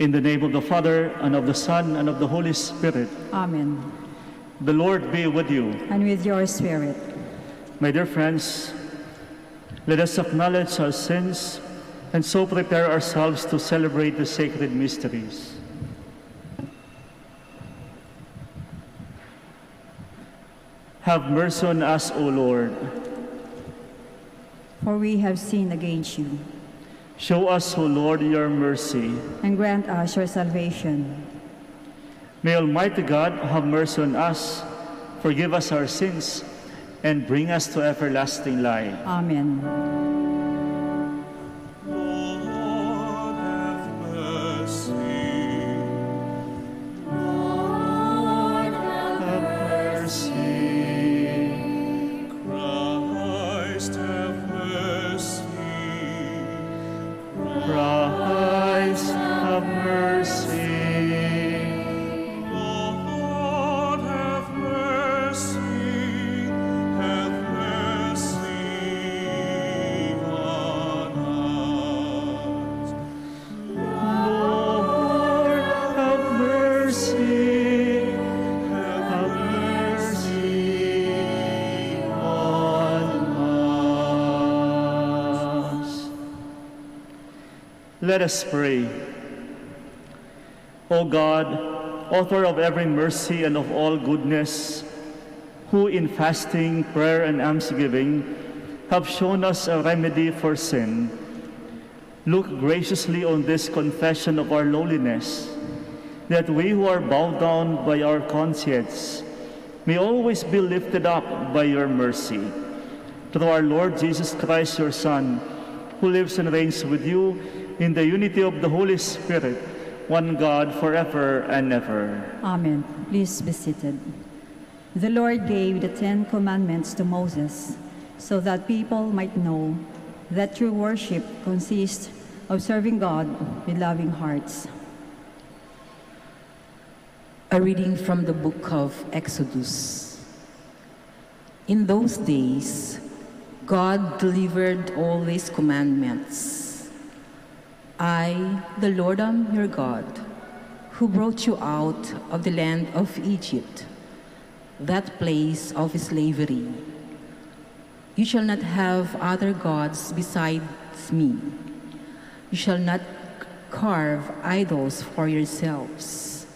In the name of the Father, and of the Son, and of the Holy Spirit. Amen. The Lord be with you. And with your spirit. My dear friends, let us acknowledge our sins and so prepare ourselves to celebrate the sacred mysteries. Have mercy on us, O Lord. For we have sinned against you. Show us, O Lord, your mercy. And grant us your salvation. May Almighty God have mercy on us, forgive us our sins, and bring us to everlasting life. Amen. Lord, have mercy. Lord, have mercy. Christ, have mercy. Christ, have mercy. Lord, have mercy. Have mercy on us. Lord, have mercy. Have mercy on us. Let us pray. O God, author of every mercy and of all goodness, who in fasting, prayer, and almsgiving have shown us a remedy for sin, look graciously on this confession of our lowliness, that we who are bowed down by our conscience may always be lifted up by your mercy. Through our Lord Jesus Christ, your Son, who lives and reigns with you in the unity of the Holy Spirit, one God, forever and ever. Amen. Please be seated. The Lord gave the 10 Commandments to Moses so that people might know that true worship consists of serving God with loving hearts. A reading from the book of Exodus. In those days, God delivered all these commandments. I, the Lord, am your God, who brought you out of the land of Egypt, that place of slavery. You shall not have other gods besides me. You shall not carve idols for yourselves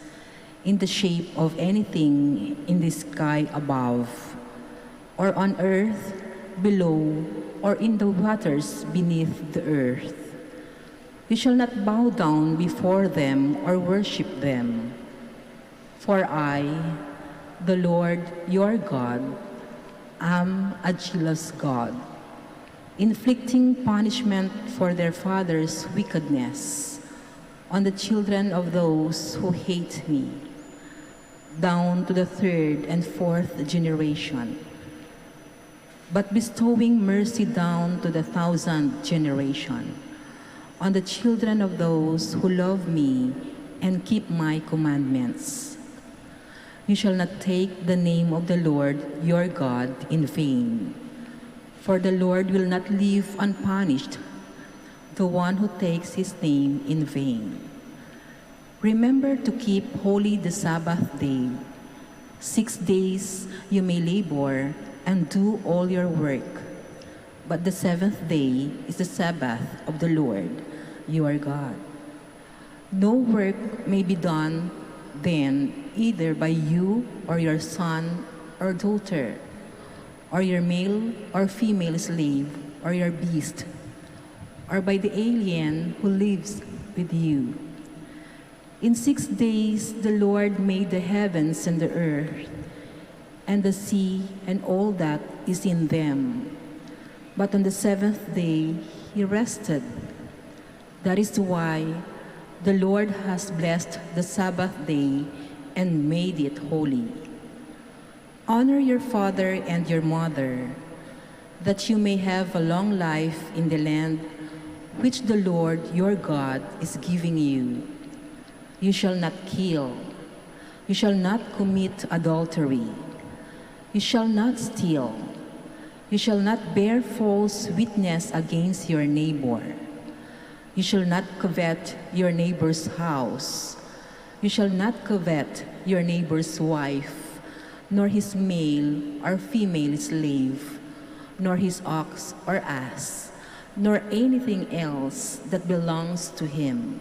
in the shape of anything in the sky above, or on earth below, or in the waters beneath the earth. You shall not bow down before them or worship them. For I, the Lord your God, am a jealous God, inflicting punishment for their fathers' wickedness on the children of those who hate me, down to the 3rd and 4th generation, but bestowing mercy down to the 1,000th generation, on the children of those who love me and keep my commandments. You shall not take the name of the Lord your God in vain, for the Lord will not leave unpunished the one who takes his name in vain. Remember to keep holy the Sabbath day. 6 days you may labor and do all your work, but the 7th day is the Sabbath of the Lord your God. No work may be done then either by you or your son or daughter, or your male or female slave, or your beast, or by the alien who lives with you. In 6 days the Lord made the heavens and the earth, and the sea and all that is in them. But on the 7th day he rested. That is why the Lord has blessed the Sabbath day and made it holy. Honor your father and your mother, that you may have a long life in the land which the Lord your God is giving you. You shall not kill. You shall not commit adultery. You shall not steal. You shall not bear false witness against your neighbor. You shall not covet your neighbor's house. You shall not covet your neighbor's wife, nor his male or female slave, nor his ox or ass, nor anything else that belongs to him.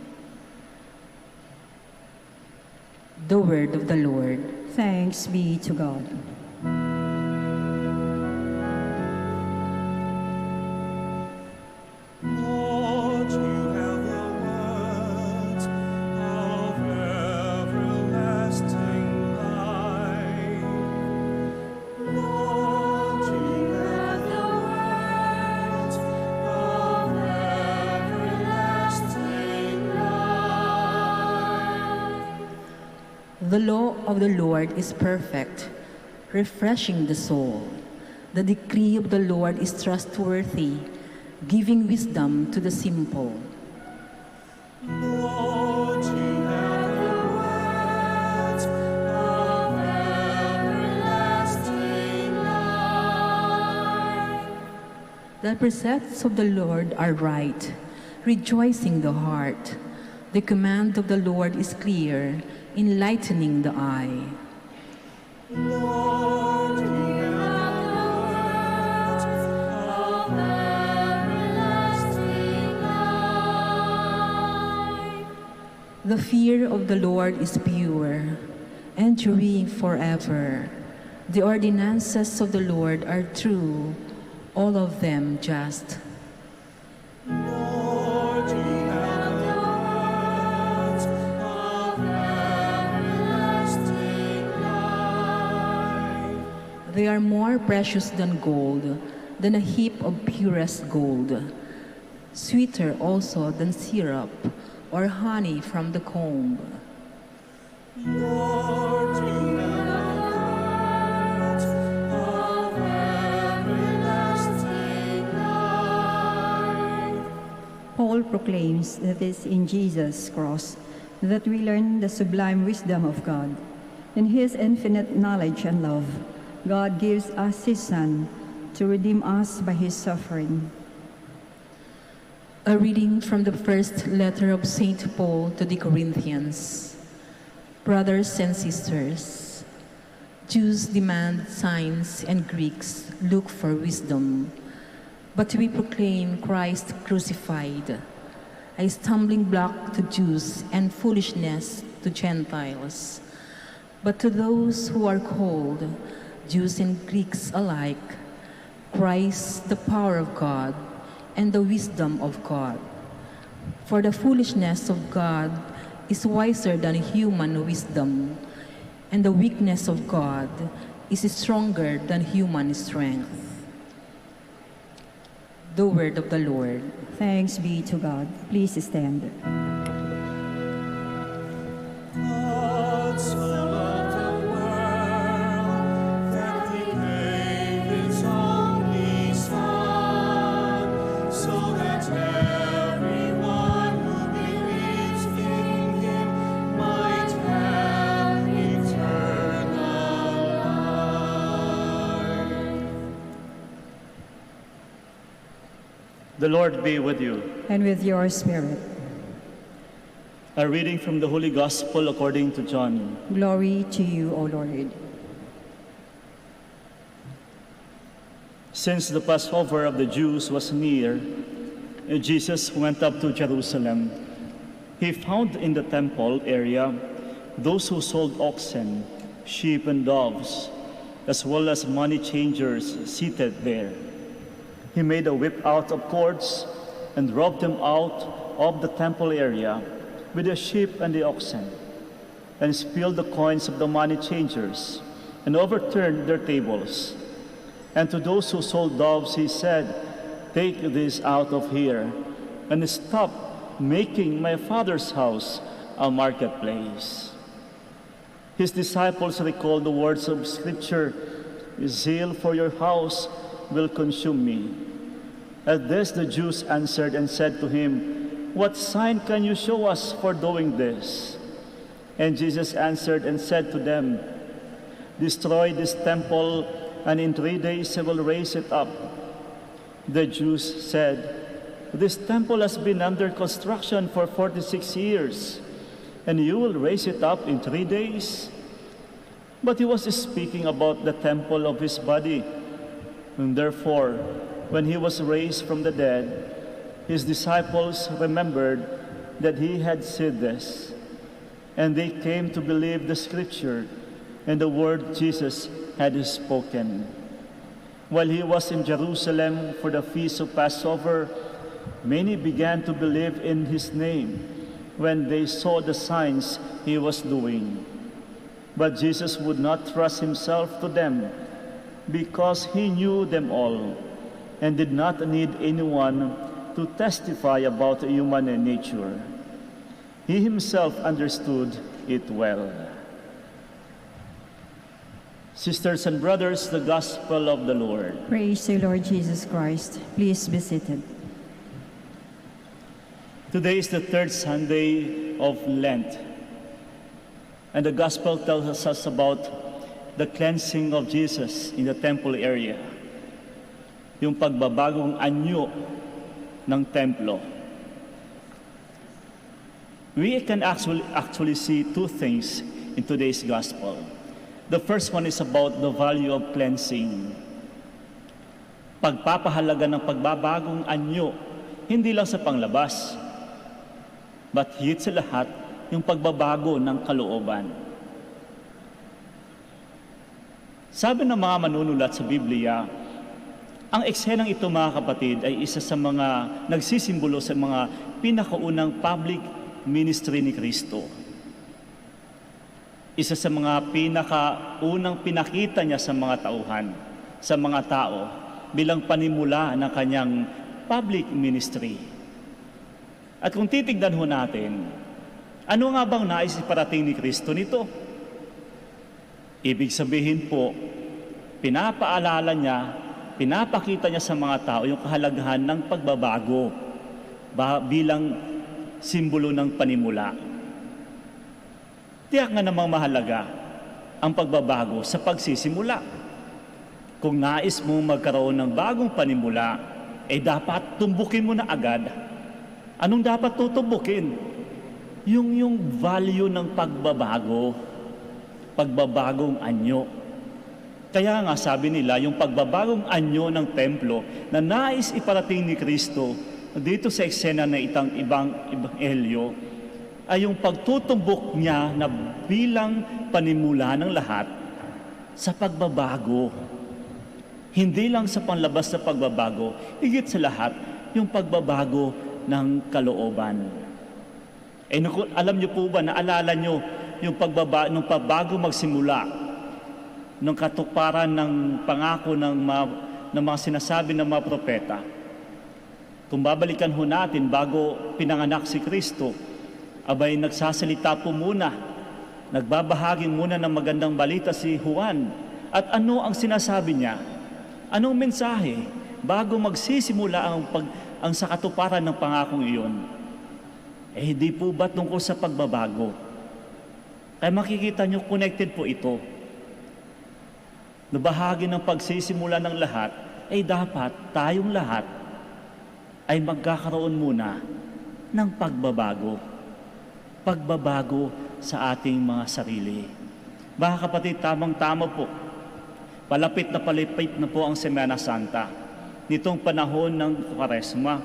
The word of the Lord. Thanks be to God. Lord, you have the words of everlasting life. Lord, you have the words of everlasting life. The law of the Lord is perfect, refreshing the soul. The decree of the Lord is trustworthy, giving wisdom to the simple. Lord, you have the words of everlasting life. The precepts of the Lord are right, rejoicing the heart. The command of the Lord is clear, enlightening the eye. Lord, you have the words of everlasting life. The fear of the Lord is pure, enduring forever. The ordinances of the Lord are true, all of them just. Lord, you have the words of everlasting life. They are more precious than gold, than a heap of purest gold, sweeter also than syrup or honey from the comb. Lord, you have the words of everlasting life. Paul proclaims that it is in Jesus' cross that we learn the sublime wisdom of God. In his infinite knowledge and love, God gives us his Son to redeem us by his suffering. A reading from the first letter of St. Paul to the Corinthians. Brothers and sisters, Jews demand signs and Greeks look for wisdom, but we proclaim Christ crucified, a stumbling block to Jews and foolishness to Gentiles. But to those who are called, Jews and Greeks alike, Christ the power of God and the wisdom of God. For the foolishness of God is wiser than human wisdom, and the weakness of God is stronger than human strength. The word of the Lord. Thanks be to God. Please stand. God so loved the world that he gave his only Son, so that everyone who believes in him might have eternal life. The Lord be with you. And with your spirit. A reading from the Holy Gospel according to John. Glory to you, O Lord. Since the Passover of the Jews was near, Jesus went up to Jerusalem. He found in the temple area those who sold oxen, sheep, and doves, as well as money changers seated there. He made a whip out of cords and drove them out of the temple area with the sheep and the oxen, and spilled the coins of the money changers, and overturned their tables. And to those who sold doves he said, "Take this out of here, and stop making my Father's house a marketplace." His disciples recalled the words of Scripture, "Zeal for your house will consume me." At this the Jews answered and said to him, "What sign can you show us for doing this?" And Jesus answered and said to them, "Destroy this temple, and in 3 days I will raise it up." The Jews said, "This temple has been under construction for 46 years, and you will raise it up in 3 days?" But he was speaking about the temple of his body. And therefore, when he was raised from the dead, his disciples remembered that he had said this, and they came to believe the scripture and the word Jesus had spoken. While he was in Jerusalem for the feast of Passover, many began to believe in his name when they saw the signs he was doing. But Jesus would not trust himself to them because he knew them all and did not need anyone to testify about human nature. He himself understood it well. Sisters and brothers, the Gospel of the Lord. Praise to Lord Jesus Christ. Please be seated. Today is the third Sunday of Lent, and the Gospel tells us about the cleansing of Jesus in the temple area, yung pagbabagong anyo ng templo. We can actually see two things in today's Gospel. The first one is about the value of cleansing. Pagpapahalaga ng pagbabagong anyo, hindi lang sa panglabas, but higit sa lahat, yung pagbabago ng kalooban. Sabi ng mga manunulat sa Biblia, ang eksenang ito, mga kapatid, ay isa sa mga nagsisimbolo sa mga pinakaunang public ministry ni Kristo. Isa sa mga pinakaunang pinakita niya sa mga tauhan, sa mga tao, bilang panimula ng kanyang public ministry. At kung titignan ho natin, ano nga bang nais iparating ni Kristo nito? Ibig sabihin po, pinapaalala niya, pinapakita niya sa mga tao yung kahalagahan ng pagbabago bilang simbolo ng panimula. Tiyak nga namang mahalaga ang pagbabago sa pagsisimula. Kung nais mong magkaroon ng bagong panimula, dapat tumbukin mo na agad. Anong dapat tutumbukin? Yung value ng pagbabago, pagbabagong anyo. Kaya nga sabi nila, yung pagbabagong anyo ng templo na nais iparating ni Kristo dito sa eksena na itang ibang ebanghelyo ay yung pagtutumbok niya na bilang panimula ng lahat sa pagbabago. Hindi lang sa panlabas na pagbabago, higit sa lahat yung pagbabago ng kalooban. Alam niyo po ba, naalala niyo yung nung pagbago magsimula, nung katuparan ng pangako ng mga sinasabi ng mga propeta. Kung babalikan ho natin, bago pinanganak si Kristo, abay nagsasalita po muna, nagbabahagi muna ng magandang balita si Juan. At ano ang sinasabi niya? Anong mensahe bago magsisimula ang sa katuparan ng pangakong iyon? Hindi po ba tungkol sa pagbabago? Kaya makikita nyo, connected po ito. Na bahagi ng pagsisimula ng lahat, dapat tayong lahat ay magkakaroon muna ng pagbabago. Pagbabago sa ating mga sarili. Mga kapatid, tamang-tama po. Palapit na po ang Semana Santa. Nitong panahon ng Kwaresma,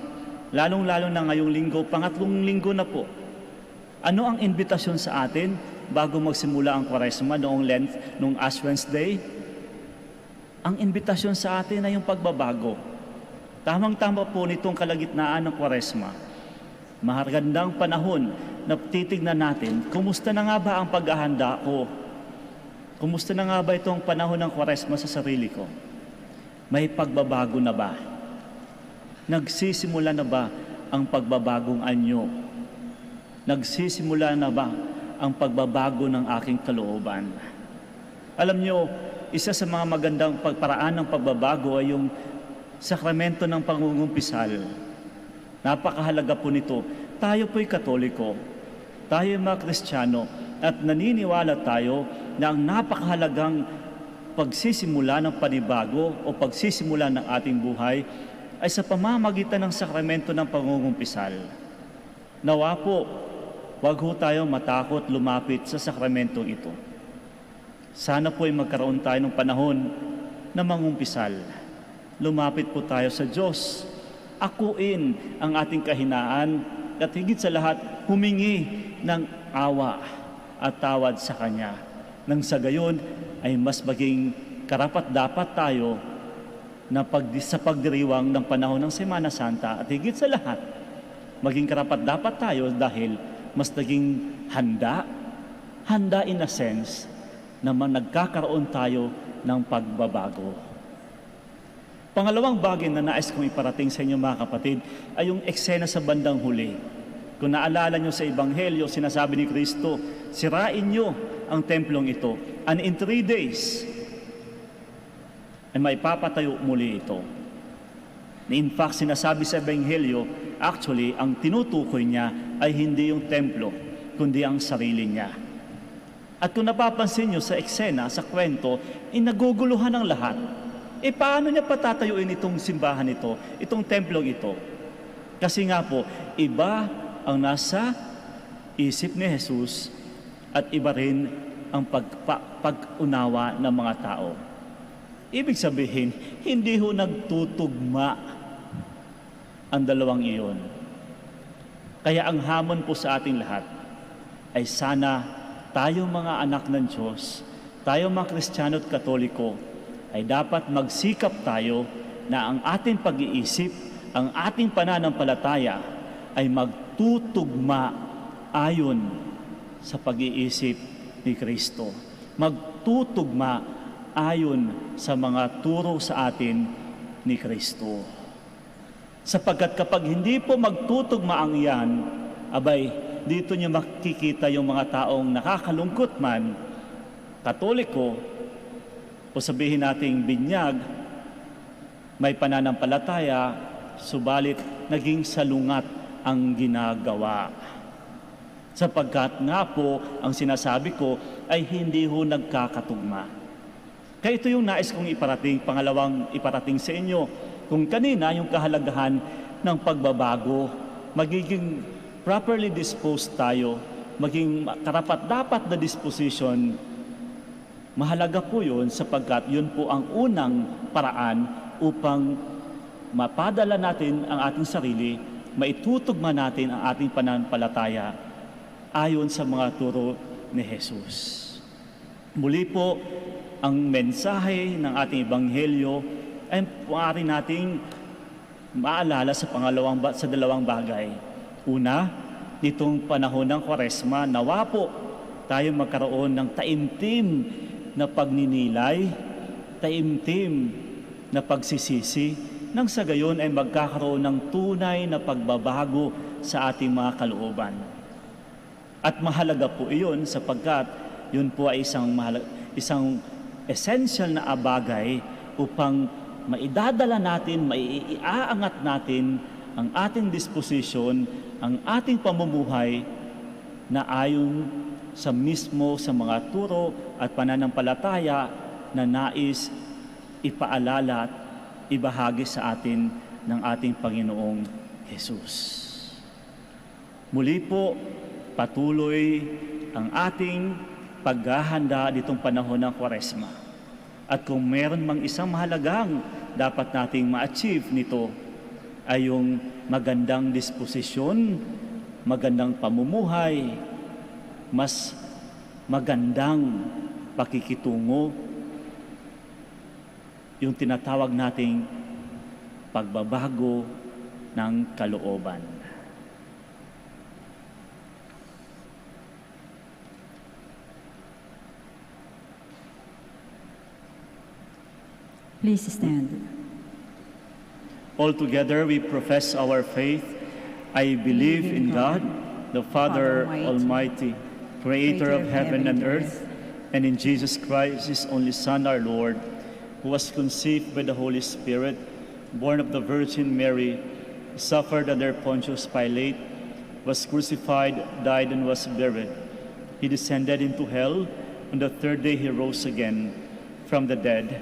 lalong-lalo na ngayong linggo, pangatlong linggo na po. Ano ang invitasyon sa atin bago magsimula ang Kwaresma noong Lent, noong Ash Wednesday? Ang invitasyon sa atin ay yung pagbabago. Tamang-tama po nitong kalagitnaan ng Kwaresma. Mahagandang panahon na titignan natin, kumusta na nga ba ang paghahanda ko? Kumusta na nga ba itong panahon ng Kwaresma sa sarili ko? May pagbabago na ba? Nagsisimula na ba ang pagbabagong anyo? Nagsisimula na ba ang pagbabago ng aking kalooban? Alam nyo, isa sa mga magandang pagparaan ng pagbabago ay yung sakramento ng pangungumpisal. Napakahalaga po nito. Tayo po'y Katoliko, tayo mga Kristiyano, at naniniwala tayo na ang napakahalagang pagsisimula ng panibago o pagsisimula ng ating buhay ay sa pamamagitan ng sakramento ng pangungumpisal. Nawa po, wag ho tayong matakot lumapit sa sakramentong ito. Sana po ay magkaroon tayo ng panahon na mangumpisal. Lumapit po tayo sa Diyos. Akuin ang ating kahinaan at higit sa lahat, humingi ng awa at tawad sa Kanya. Nang sa gayon ay mas maging karapat-dapat tayo na sa pagdiriwang ng panahon ng Semana Santa at higit sa lahat, maging karapat-dapat tayo dahil mas naging handa in a sense na nagkakaroon tayo ng pagbabago. Pangalawang bagay na nais kong iparating sa inyo mga kapatid ay yung eksena sa bandang huli. Kung naalala nyo sa Ebanghelyo, sinasabi ni Kristo, sirain nyo ang templong ito and in 3 days ay maipapatayo muli ito. In fact, sinasabi sa Ebanghelyo, actually, ang tinutukoy niya ay hindi yung templo, kundi ang sarili niya. At kung napapansin nyo sa eksena, sa kwento, naguguluhan ang lahat. Paano niya patatayuin itong simbahan ito, itong templong ito? Kasi nga po, iba ang nasa isip ni Jesus at iba rin ang pag-unawa ng mga tao. Ibig sabihin, hindi ho nagtutugma ang dalawang iyon. Kaya ang hamon po sa ating lahat ay sana tayong mga anak ng Diyos, tayong mga Kristiyano at Katoliko, ay dapat magsikap tayo na ang ating pag-iisip, ang ating pananampalataya ay magtutugma ayon sa pag-iisip ni Kristo. Magtutugma ayon sa mga turo sa atin ni Kristo. Sapagkat kapag hindi po magtutugma ang iyan, abay, dito niyo makikita yung mga taong nakakalungkot man, Katoliko, o sabihin nating binyag, may pananampalataya, subalit naging salungat ang ginagawa. Sapagkat nga po, ang sinasabi ko ay hindi ho nagkakatugma. Kaya ito yung nais kong iparating, pangalawang iparating sa inyo. Kung kanina yung kahalagahan ng pagbabago, magiging properly disposed tayo, maging karapat-dapat na disposition. Mahalaga po yun sapagkat yun po ang unang paraan upang mapadala natin ang ating sarili, maitutugma natin ang ating pananampalataya ayon sa mga turo ni Jesus. Muli po, ang mensahe ng ating Ebanghelyo ay maaari nating maalala sa dalawang bagay. Una, nitong panahon ng Kwaresma, nawa po tayo magkaroon ng taimtim na pagninilay, taimtim na pagsisisi, nang sa gayon ay magkakaroon ng tunay na pagbabago sa ating mga kalooban. At mahalaga po iyon sapagkat yun po ay isang essential na bagay upang maidadala natin, maiaangat natin ang ating disposisyon, ang ating pamumuhay na ayon sa mga turo at pananampalataya na nais ipaalala at ibahagi sa atin ng ating Panginoong Jesus. Muli po, patuloy ang ating paghahanda ditong panahon ng Kwaresma. At kung meron mang isang mahalagang dapat nating ma-achieve nito, ay yung magandang disposisyon, magandang pamumuhay, mas magandang pakikitungo, yung tinatawag nating pagbabago ng kalooban. Please stand. All together we profess our faith. I believe in God, the Father Almighty, Creator of heaven and earth, and in Jesus Christ, His only Son, our Lord, who was conceived by the Holy Spirit, born of the Virgin Mary, suffered under Pontius Pilate, was crucified, died, and was buried. He descended into hell. On the third day he rose again from the dead.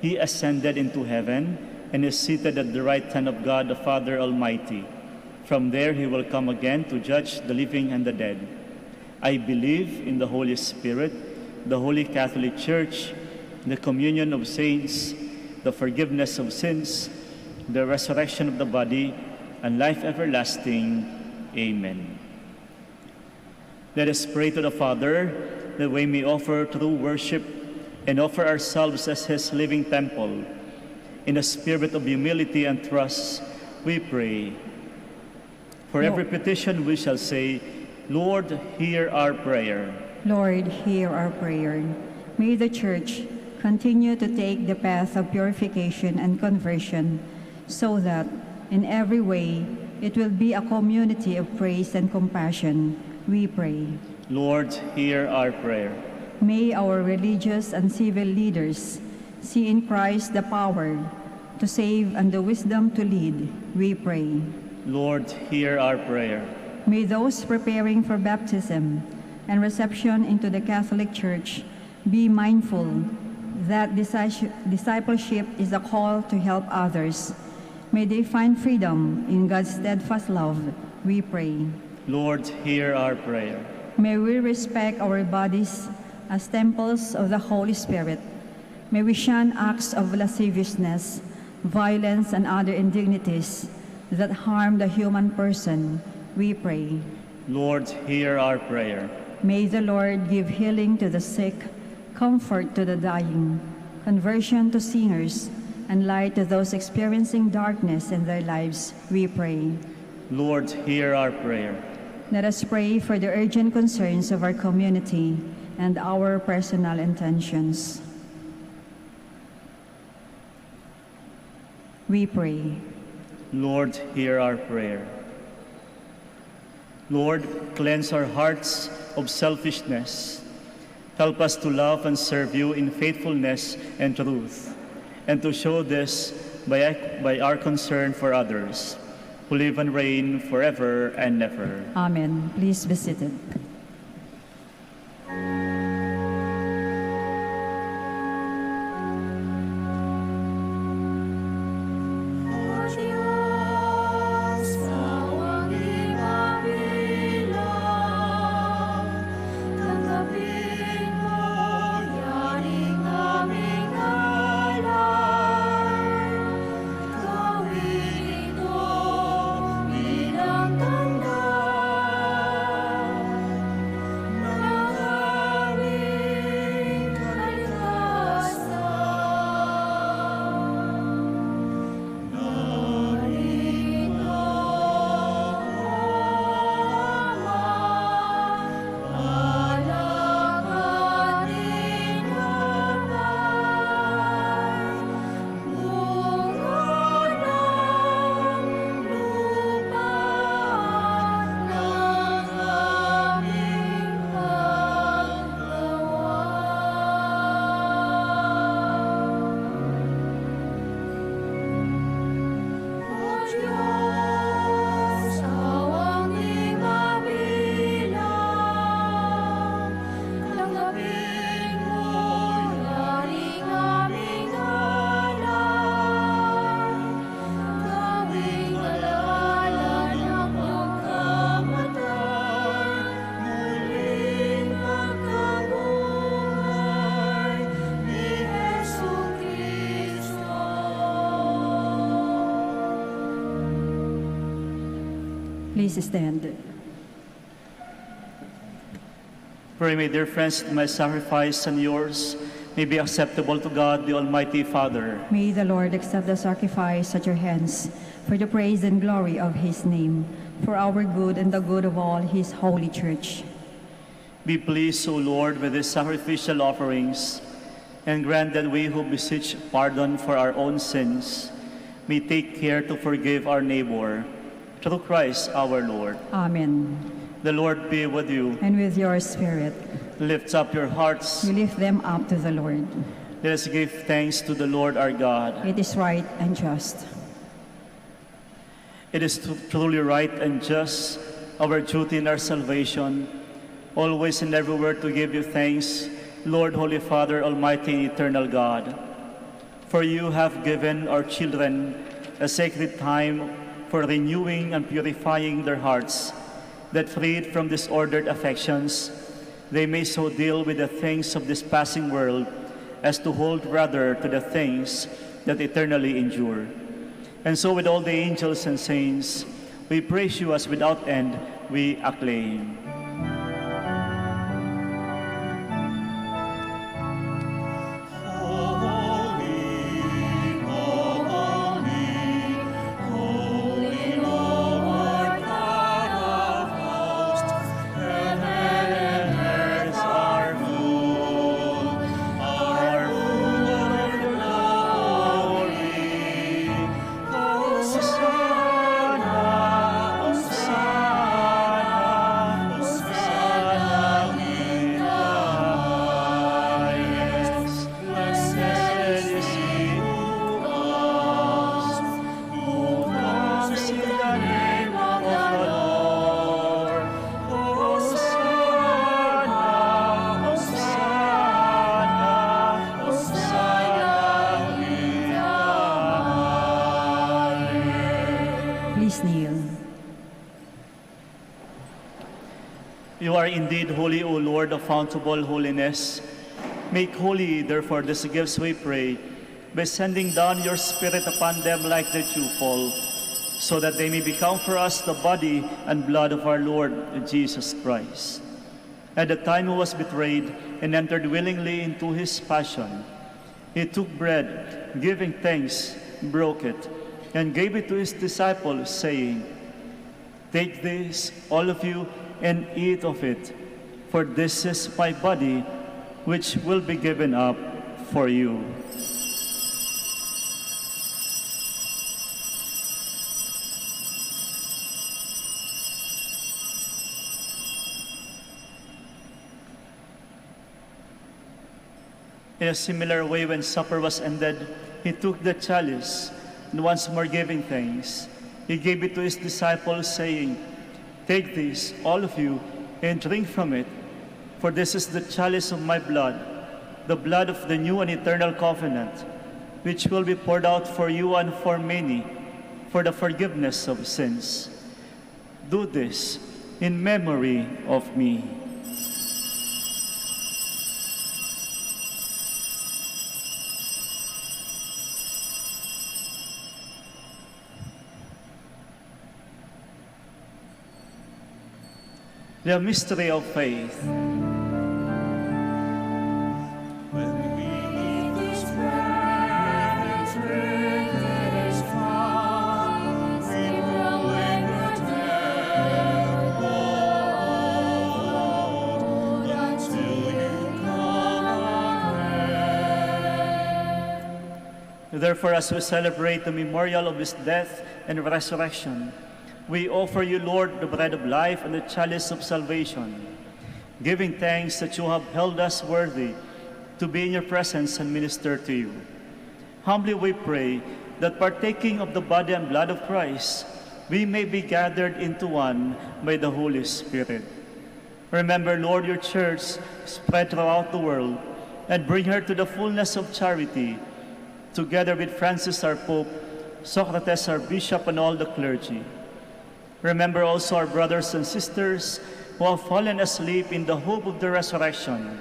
He ascended into heaven and is seated at the right hand of God the Father Almighty. From there he will come again to judge the living and the dead. I believe in the Holy Spirit, the Holy Catholic Church, the communion of saints, the forgiveness of sins, the resurrection of the body, and life everlasting. Amen. Let us pray to the Father that we may offer true worship and offer ourselves as his living temple. In a spirit of humility and trust, we pray. For every petition we shall say, Lord, hear our prayer. Lord, hear our prayer. May the Church continue to take the path of purification and conversion, so that in every way it will be a community of praise and compassion, we pray. Lord, hear our prayer. May our religious and civil leaders see in Christ the power to save and the wisdom to lead, we pray. Lord, hear our prayer. May those preparing for baptism and reception into the Catholic Church be mindful that discipleship is a call to help others. May they find freedom in God's steadfast love, we pray. Lord, hear our prayer. May we respect our bodies as temples of the Holy Spirit. May we shun acts of lasciviousness, violence, and other indignities that harm the human person, we pray. Lord, hear our prayer. May the Lord give healing to the sick, comfort to the dying, conversion to sinners, and light to those experiencing darkness in their lives, we pray. Lord, hear our prayer. Let us pray for the urgent concerns of our community and our personal intentions. We pray. Lord, hear our prayer. Lord, cleanse our hearts of selfishness. Help us to love and serve you in faithfulness and truth, and to show this by our concern for others, who live and reign forever and ever. Amen. Please be seated. Please stand. Pray, my dear friends, that my sacrifice and yours may be acceptable to God, the Almighty Father. May the Lord accept the sacrifice at your hands for the praise and glory of his name, for our good and the good of all his holy church. Be pleased, O Lord, with these sacrificial offerings, and grant that we who beseech pardon for our own sins may take care to forgive our neighbor, through Christ our Lord. Amen. The Lord be with you. And with your spirit, Lift up your hearts. we lift them up to the Lord. Let us give thanks to the Lord our God. It is right and just. It is truly right and just, our duty and our salvation, always and everywhere to give you thanks, Lord, Holy Father, Almighty and Eternal God. For you have given our children a sacred time for renewing and purifying their hearts, that freed from disordered affections, they may so deal with the things of this passing world as to hold rather to the things that eternally endure. And so with all the angels and saints, we praise you as without end we acclaim. Please kneel. You are indeed holy, O Lord, the fount of all holiness. Make holy, therefore, these gifts, we pray, by sending down your Spirit upon them like the dewfall, so that they may become for us the body and blood of our Lord Jesus Christ. At the time he was betrayed and entered willingly into his passion, he took bread, giving thanks, broke it, and gave it to his disciples, saying, "Take this, all of you, and eat of it, for this is my body, which will be given up for you." In a similar way, when supper was ended, he took the chalice, and once more giving thanks, he gave it to his disciples, saying, "Take this, all of you, and drink from it, for this is the chalice of my blood, the blood of the new and eternal covenant, which will be poured out for you and for many, for the forgiveness of sins. Do this in memory of me." The mystery of faith. When we eat this bread and drink this cup, we proclaim your death, Lord, until you come again. Therefore, as we celebrate the memorial of his death and resurrection, we offer you, Lord, the bread of life and the chalice of salvation, giving thanks that you have held us worthy to be in your presence and minister to you. Humbly we pray that partaking of the body and blood of Christ, we may be gathered into one by the Holy Spirit. Remember, Lord, your church spread throughout the world, and bring her to the fullness of charity, together with Francis our Pope, Socrates our Bishop, and all the clergy. Remember also our brothers and sisters who have fallen asleep in the hope of the resurrection,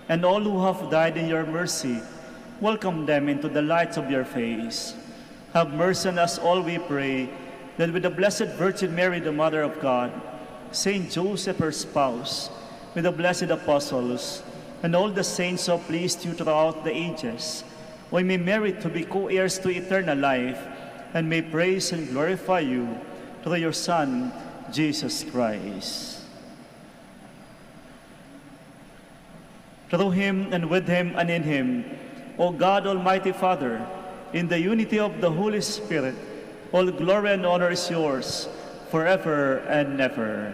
and all who have died in your mercy. Welcome them into the light of your face. Have mercy on us all, we pray, that with the Blessed Virgin Mary, the Mother of God, Saint Joseph, her spouse, with the blessed apostles, and all the saints who have pleased you throughout the ages, we may merit to be co-heirs to eternal life, and may praise and glorify you through your Son, Jesus Christ. Through him, and with him, and in him, O God, Almighty Father, in the unity of the Holy Spirit, all glory and honor is yours, forever and ever.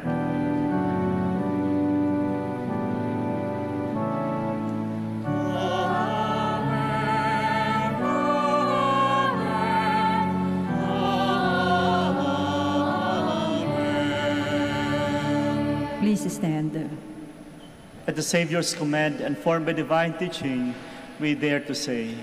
Please stand. At the Savior's command and formed by divine teaching, we dare to say,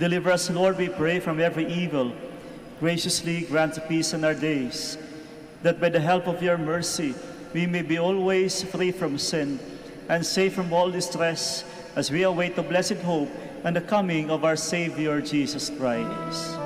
Deliver us, Lord, we pray, from every evil. Graciously grant peace in our days, that by the help of your mercy we may be always free from sin and safe from all distress as we await the blessed hope and the coming of our Savior Jesus Christ.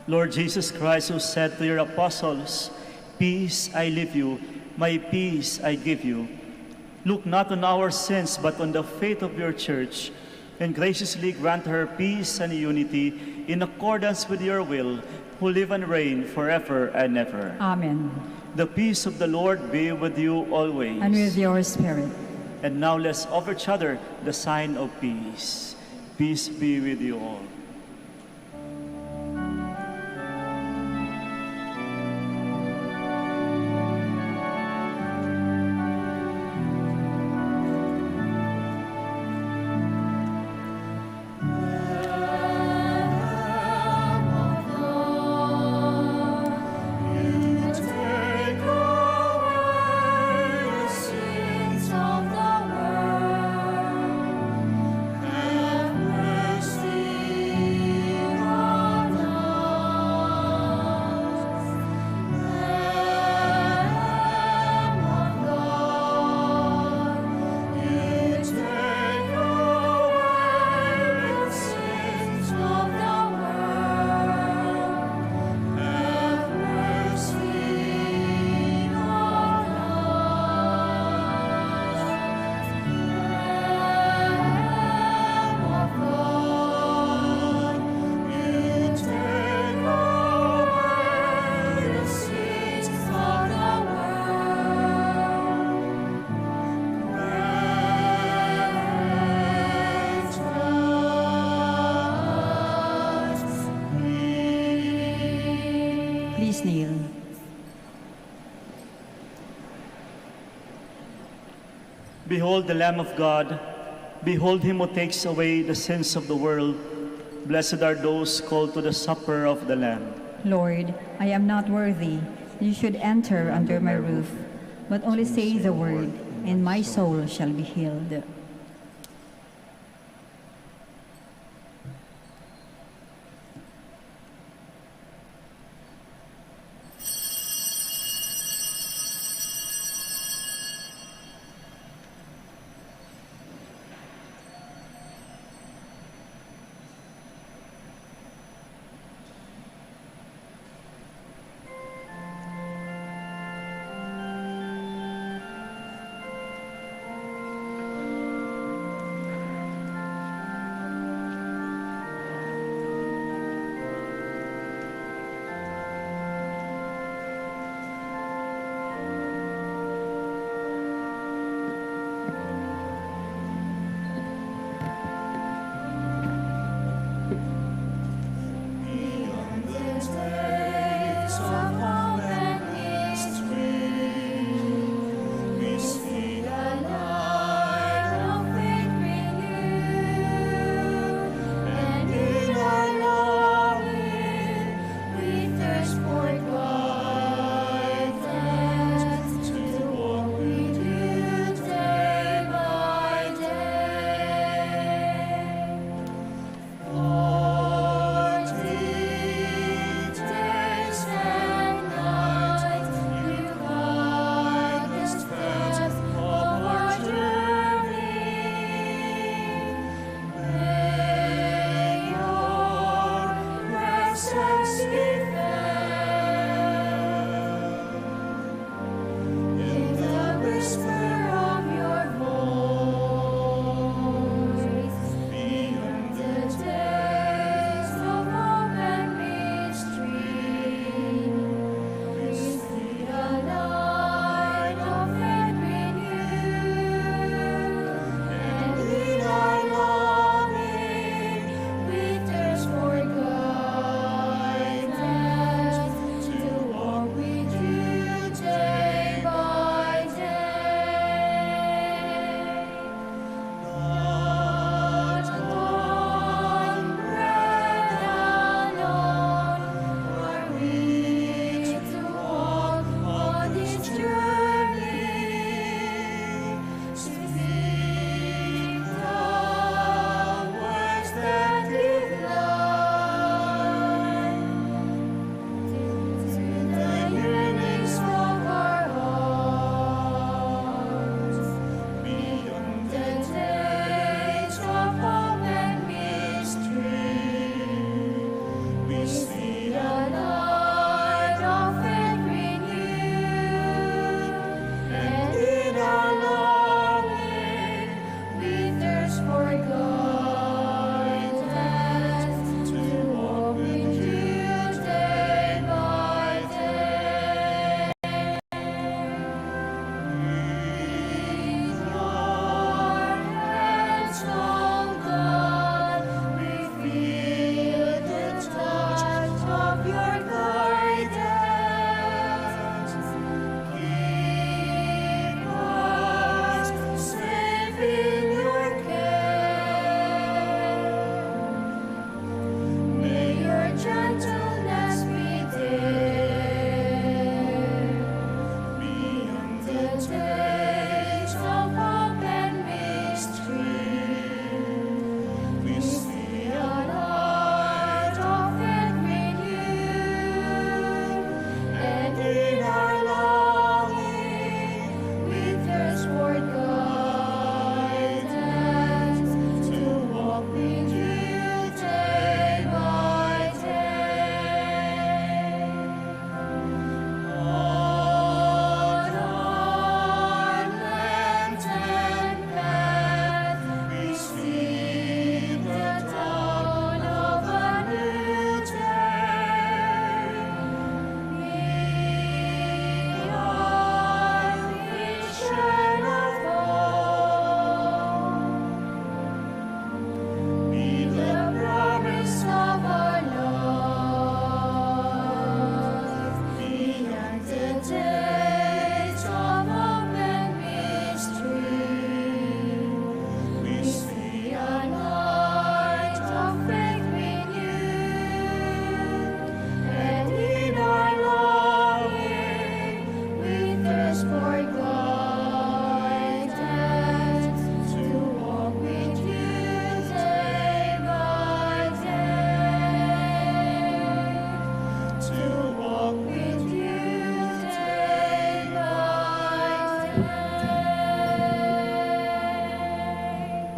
Lord Jesus Christ, who said to your apostles, "Peace I leave you, my peace I give you," look not on our sins, but on the faith of your church, and graciously grant her peace and unity in accordance with your will, who live and reign forever and ever. Amen. The peace of the Lord be with you always. And with your spirit. And now let's offer each other the sign of peace. Peace be with you all. Please kneel. Behold the Lamb of God. Behold him who takes away the sins of the world. Blessed are those called to the supper of the Lamb. Lord, I am not worthy that you should enter under my roof, but only say the word, and my soul shall be healed.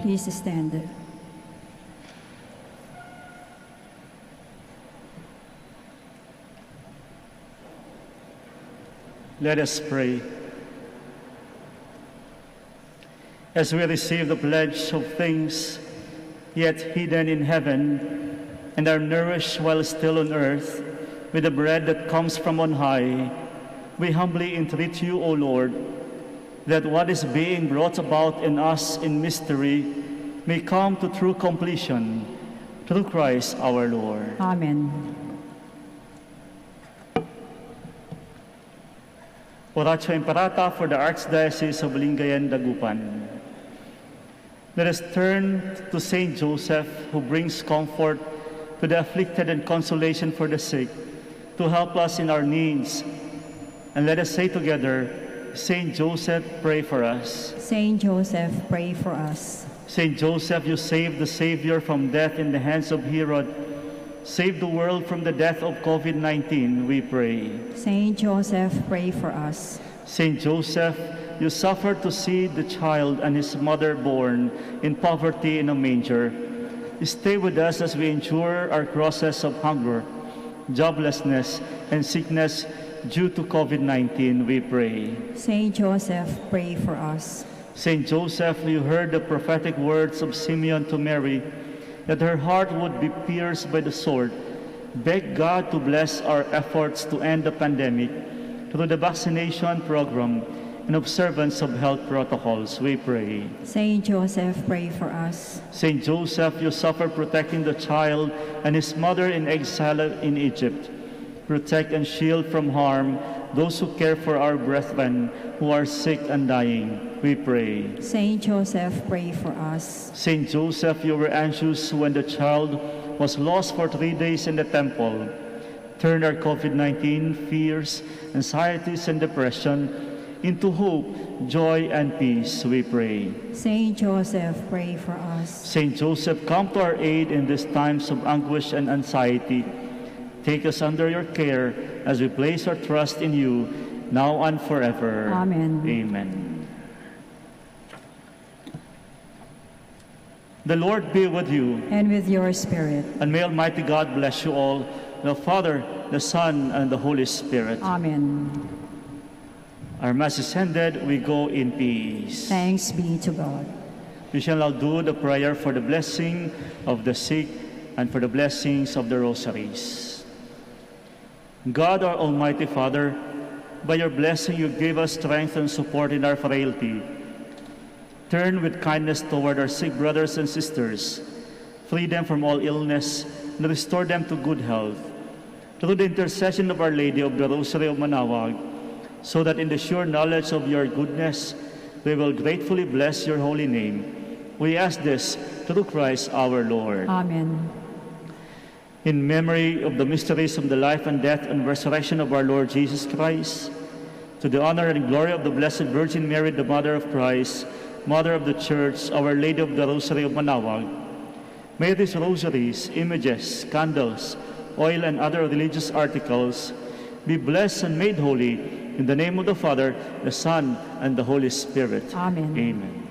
Please stand. Let us pray. As we receive the pledge of things yet hidden in heaven, and are nourished while still on earth with the bread that comes from on high, we humbly entreat you, O Lord, that what is being brought about in us in mystery may come to true completion through Christ our Lord. Amen. Oratio Imperata for the Archdiocese of Lingayen, Dagupan. Let us turn to Saint Joseph, who brings comfort to the afflicted and consolation for the sick, to help us in our needs. And let us say together, Saint Joseph, pray for us. Saint Joseph, pray for us. Saint Joseph, you saved the Savior from death in the hands of Herod. Save the world from the death of COVID-19, we pray. Saint Joseph, pray for us. Saint Joseph, you suffered to see the child and his mother born in poverty in a manger. Stay with us as we endure our crosses of hunger, joblessness, and sickness due to COVID-19, we pray. Saint Joseph, pray for us. Saint Joseph, you heard the prophetic words of Simeon to Mary, that her heart would be pierced by the sword. Beg God to bless our efforts to end the pandemic through the vaccination program and observance of health protocols, we pray. Saint Joseph, pray for us. Saint Joseph, you suffered protecting the child and his mother in exile in Egypt. Protect and shield from harm those who care for our brethren who are sick and dying, we pray. Saint Joseph, pray for us. Saint Joseph, you were anxious when the child was lost for 3 days in the temple. Turn our COVID-19 fears, anxieties, and depression into hope, joy, and peace, we pray. Saint Joseph, pray for us. Saint Joseph, come to our aid in these times of anguish and anxiety. Take us under your care as we place our trust in you, now and forever. Amen. Amen. The Lord be with you. And with your spirit. And may Almighty God bless you all, the Father, the Son, and the Holy Spirit. Amen. Our Mass is ended. We go in peace. Thanks be to God. We shall now do the prayer for the blessing of the sick and for the blessings of the rosaries. God, our Almighty Father, by your blessing you give us strength and support in our frailty. Turn with kindness toward our sick brothers and sisters. Free them from all illness and restore them to good health. Through the intercession of Our Lady of the Rosary of Manaoag, so that in the sure knowledge of your goodness, we will gratefully bless your holy name. We ask this through Christ our Lord. Amen. In memory of the mysteries of the life and death and resurrection of our Lord Jesus Christ, to the honor and glory of the Blessed Virgin Mary, the Mother of Christ, Mother of the Church, Our Lady of the Rosary of Manaoag, may these rosaries, images, candles, oil, and other religious articles be blessed and made holy in the name of the Father, the Son, and the Holy Spirit. Amen. Amen.